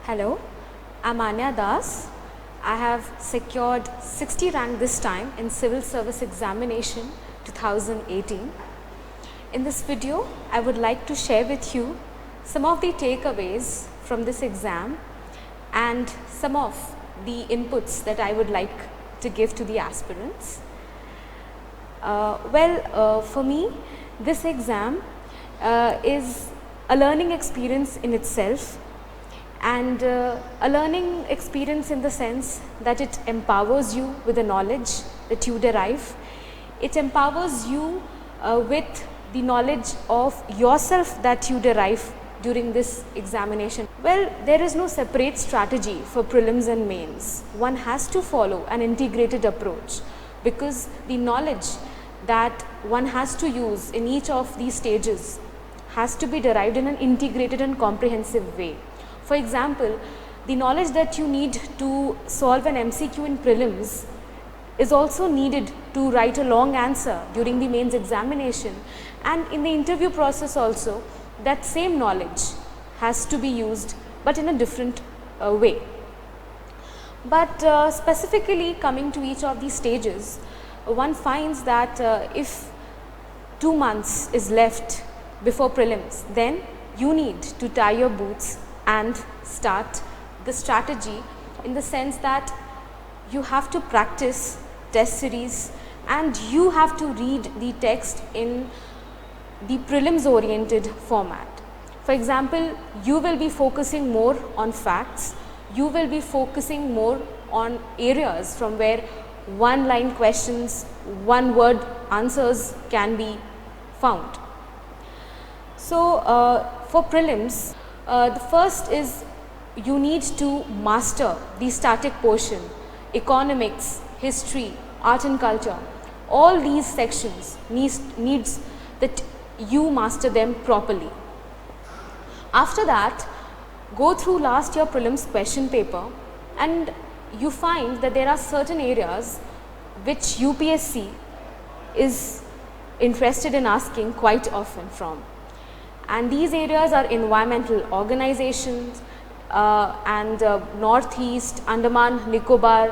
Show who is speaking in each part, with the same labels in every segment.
Speaker 1: Hello, I'm Anya Das. I have secured 60 rank this time in Civil Service Examination 2018. In this video, I would like to share with you some of the takeaways from this exam and some of the inputs that I would like to give to the aspirants. For me, this exam is a learning experience in itself, and a learning experience in the sense that it empowers you with the knowledge that you derive. It empowers you with the knowledge of yourself that you derive during this examination. Well, there is no separate strategy for prelims and mains. One has to follow an integrated approach because the knowledge that one has to use in each of these stages has to be derived in an integrated and comprehensive way. For example, the knowledge that you need to solve an MCQ in prelims is also needed to write a long answer during the mains examination, and in the interview process also that same knowledge has to be used, but in a different way. But specifically coming to each of these stages, one finds that if 2 months is left before prelims, then you need to tie your boots and start the strategy in the sense that you have to practice test series and you have to read the text in the prelims oriented format. For example, you will be focusing more on facts, you will be focusing more on areas from where one line questions, one word answers can be found. So for prelims, the first is you need to master the static portion, economics, history, art and culture. All these sections needs that you master them properly. After that, go through last year prelims question paper and you find that there are certain areas which UPSC is interested in asking quite often from. And these areas are environmental organizations and Northeast, Andaman, Nicobar,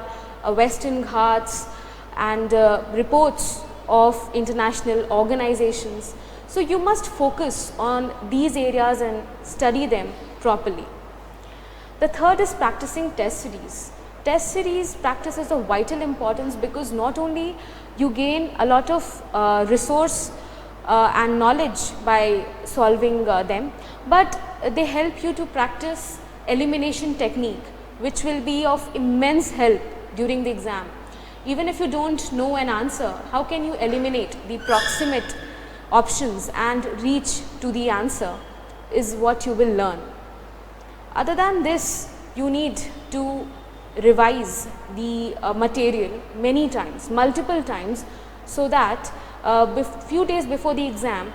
Speaker 1: Western Ghats, and reports of international organizations. So you must focus on these areas and study them properly. The third is practicing test series. Test series practice is of vital importance because not only you gain a lot of resource and knowledge by solving them, but they help you to practice elimination technique, which will be of immense help during the exam. Even if you don't know an answer, how can you eliminate the proximate options and reach to the answer is what you will learn. Other than this, you need to revise the material many times, multiple times, so that few days before the exam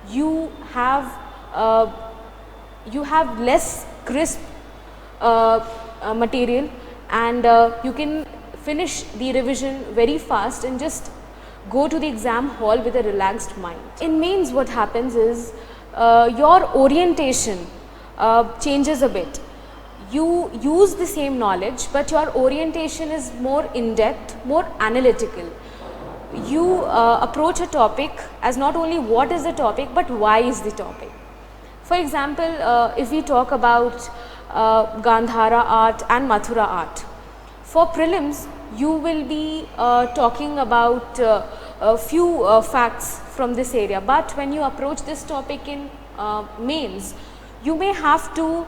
Speaker 1: you have less crisp material and you can finish the revision very fast and just go to the exam hall with a relaxed mind. In mains, what happens is your orientation changes a bit. You use the same knowledge, but your orientation is more in-depth, more analytical. You approach a topic as not only what is the topic, but why is the topic. For example, if we talk about Gandhara art and Mathura art, for prelims you will be talking about a few facts from this area, but when you approach this topic in mains, you may have to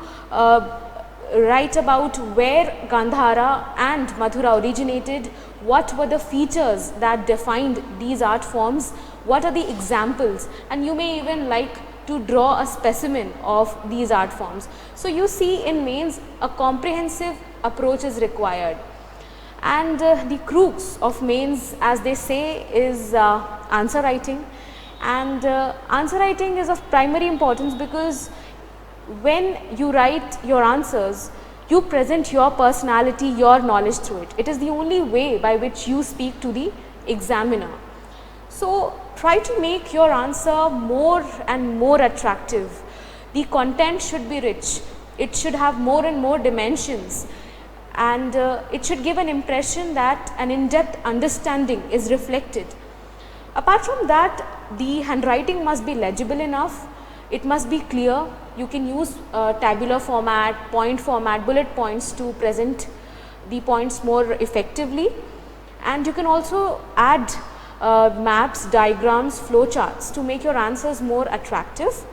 Speaker 1: write about where Gandhara and Mathura originated, what were the features that defined these art forms, what are the examples, and you may even like to draw a specimen of these art forms. So you see, in mains a comprehensive approach is required, and the crux of mains, as they say, is answer writing. And answer writing is of primary importance because when you write your answers, you present your personality, your knowledge through it. It is the only way by which you speak to the examiner. So try to make your answer more and more attractive. The content should be rich. It should have more and more dimensions, and it should give an impression that an in-depth understanding is reflected. Apart from that, the handwriting must be legible enough, it must be clear. You can use tabular format, point format, bullet points to present the points more effectively, and you can also add maps, diagrams, flowcharts to make your answers more attractive.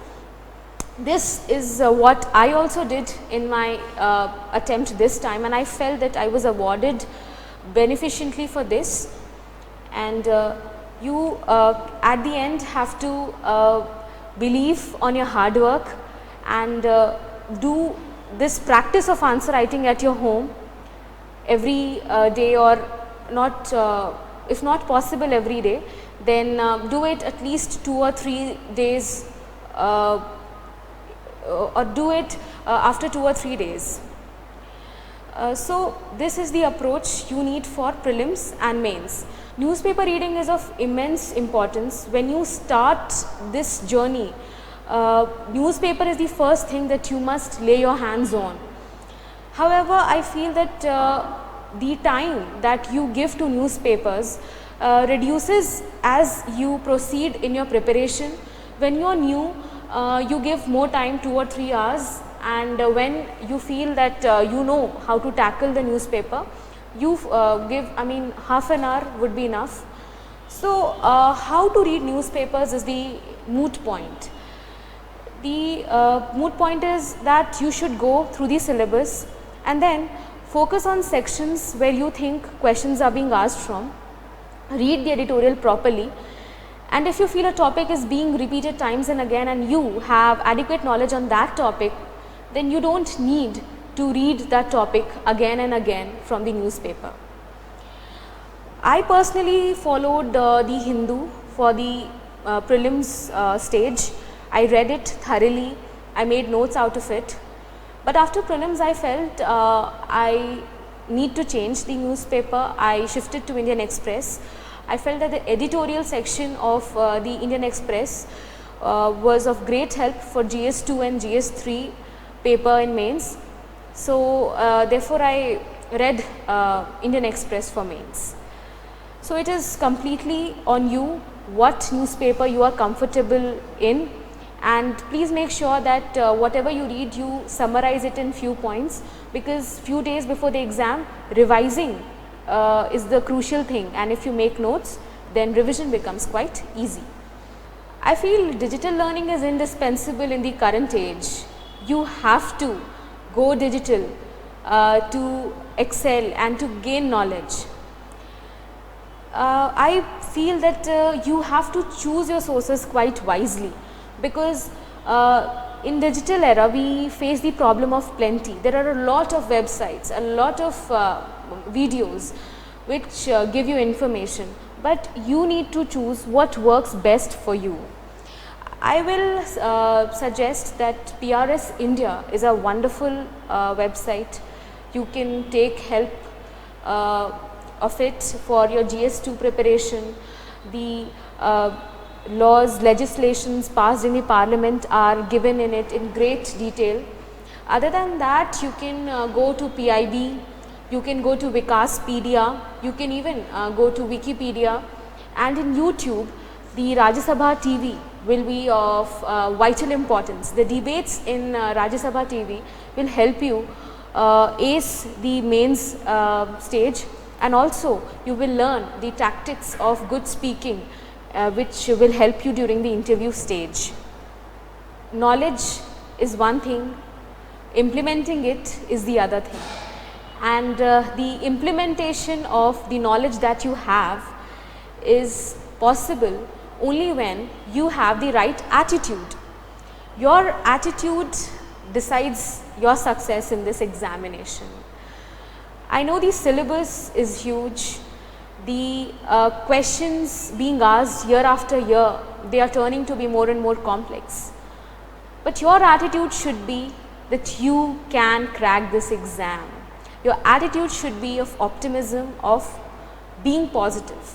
Speaker 1: This is what I also did in my attempt this time, and I felt that I was awarded beneficiently for this. And you at the end have to believe on your hard work and do this practice of answer writing at your home every day, or not, if not possible every day, then do it at least 2 or 3 days, or do it after 2 or 3 days. So this is the approach you need for prelims and mains. Newspaper reading is of immense importance. When you start this journey, newspaper is the first thing that you must lay your hands on. However, I feel that the time that you give to newspapers reduces as you proceed in your preparation. When you are new, you give more time, 2 or 3 hours, and when you feel that you know how to tackle the newspaper, you give, half an hour would be enough. So how to read newspapers is the moot point. The moot point is that you should go through the syllabus and then focus on sections where you think questions are being asked from, read the editorial properly, and if you feel a topic is being repeated times and again and you have adequate knowledge on that topic, then you don't need to read that topic again and again from the newspaper. I personally followed the Hindu for the prelims stage. I read it thoroughly, I made notes out of it, but after prelims I felt I need to change the newspaper. I shifted to Indian Express. I felt that the editorial section of the Indian Express was of great help for GS2 and GS3 paper in mains. So therefore I read Indian Express for mains. So it is completely on you what newspaper you are comfortable in, and please make sure that whatever you read, you summarize it in few points, because few days before the exam, revising is the crucial thing, and if you make notes, then revision becomes quite easy. I feel digital learning is indispensable in the current age. You have to go digital to excel and to gain knowledge. I feel that you have to choose your sources quite wisely, because in digital era we face the problem of plenty. There are a lot of websites, a lot of videos which give you information, but you need to choose what works best for you. I will suggest that PRS India is a wonderful website. You can take help of it for your GS2 preparation. The laws, legislations passed in the parliament are given in it in great detail. Other than that, you can go to PIB, you can go to Wikaspedia, you can even go to Wikipedia, and in YouTube, the Rajya Sabha TV will be of vital importance. The debates in Rajya Sabha TV will help you ace the mains stage, and also you will learn the tactics of good speaking which will help you during the interview stage. Knowledge is one thing, implementing it is the other thing, and the implementation of the knowledge that you have is possible only when you have the right attitude. Your attitude decides your success in this examination. I know the syllabus is huge. The questions being asked year after year, they are turning to be more and more complex. But your attitude should be that you can crack this exam. Your attitude should be of optimism, of being positive.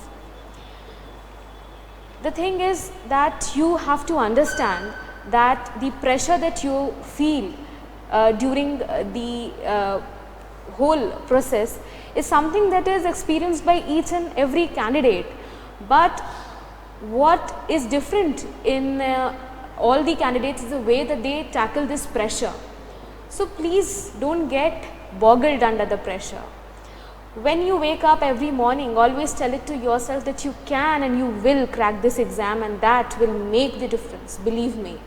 Speaker 1: The thing is that you have to understand that the pressure that you feel during the whole process is something that is experienced by each and every candidate. But what is different in all the candidates is the way that they tackle this pressure. So please don't get boggled under the pressure. When you wake up every morning, always tell it to yourself that you can and you will crack this exam, and that will make the difference, believe me.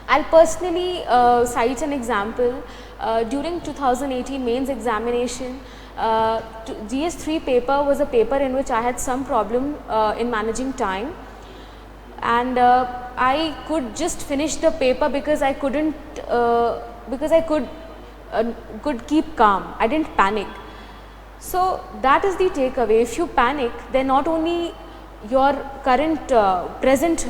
Speaker 1: I'll personally cite an example. During 2018 mains examination, GS3 paper was a paper in which I had some problem in managing time, and I could just finish the paper because I couldn't, because I could keep calm. I didn't panic. So that is the takeaway. If you panic, then not only your current present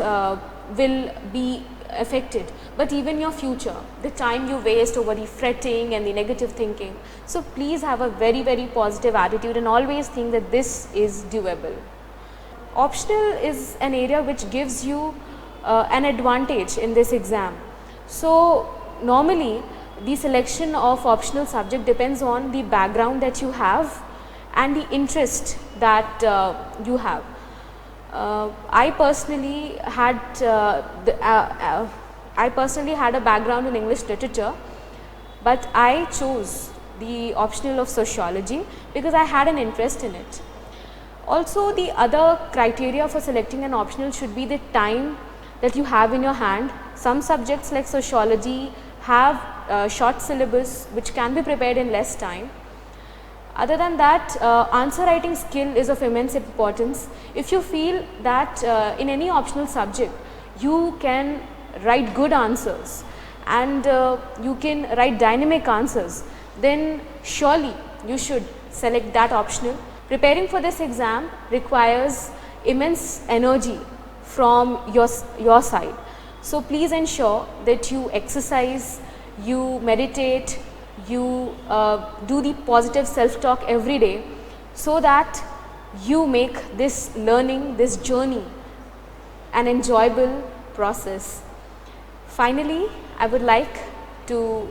Speaker 1: will be affected, but even your future, the time you waste over the fretting and the negative thinking. So please have a very, very positive attitude and always think that this is doable. Optional is an area which gives you an advantage in this exam. So normally the selection of optional subject depends on the background that you have and the interest that you have. I personally had a background in English literature, but I chose the optional of sociology because I had an interest in it. Also, the other criteria for selecting an optional should be the time that you have in your hand. Some subjects like sociology have short syllabus which can be prepared in less time. Other than that, answer writing skill is of immense importance. If you feel that in any optional subject you can write good answers and you can write dynamic answers, then surely you should select that optional. Preparing for this exam requires immense energy from your side. So please ensure that you exercise, you meditate, you do the positive self-talk every day, so that you make this learning, this journey, an enjoyable process. Finally, I would like to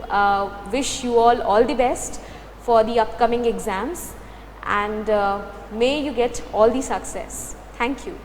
Speaker 1: wish you all the best for the upcoming exams, and may you get all the success. Thank you.